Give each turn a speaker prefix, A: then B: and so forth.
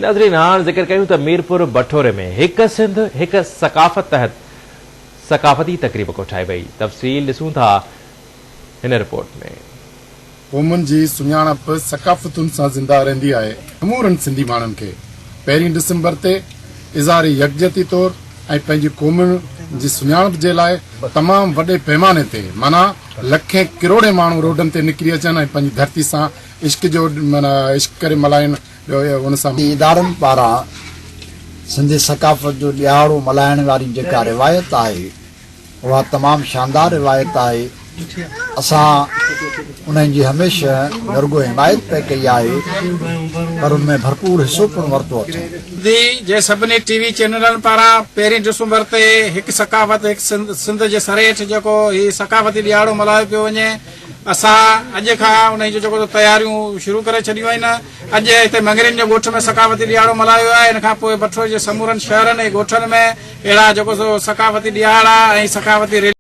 A: नाज़रीन हाणे ज़िक्र कयूं त मीरपुर बठोरे में हिक सिंध हिक सकाफ़त तहत सकाफ़ती तक़रीब कोठाई वई। तफ़सील ॾिसूं था हिन रिपोर्ट में।
B: क़ौमुनि जी सुञाणप सकाफ़तुनि सां ज़िंदा रहंदी आहे। समूरनि सिंधी माण्हुनि खे 1 डिसंबर ते इज़हार यकजहती तौर ऐं पंहिंजी क़ौमुनि जी सुञाणप जे लाइ तमामु वॾे पैमाने ते माना लखें किरोड़े माण्हू रोडनि ते निकिरी अचनि ऐं पंहिंजी धरती सां इश्क जो माना इश्क करे मल्हाइनि। उन सां
C: इदारनि पारां सिंधी सकाफ़त जो ॾियारो मल्हाइण वारी जेका रिवायत आहे उहा तमामु शानदार रिवायत आहे। असां उन्हनि जी हमेशह रुगो हिमायत पे कई आहे पर उनमें भरपूर हिस्सो पिणु वरितो अचे।
D: जे सभिनी टीवी चैनलनि पारां 1 डिसंबर ते हिकु सकाफ़त हिकु सिंध जे सर हेठि जेको हीउ सकाफ़ती ॾियारो मल्हायो पियो वञे। असां अॼु खां उन जो जेको तयारियूं शुरू करे छॾियूं आहिनि। अॼु हिते मंगरियुनि जे ॻोठ में सकाफ़ती ॾियारो मल्हायो आहे। इन खां पोइ बठोर जे समूरनि शहरनि ऐं ॻोठनि में अहिड़ा जेको सकाफ़ती ॾियारा ऐं सकाफ़ती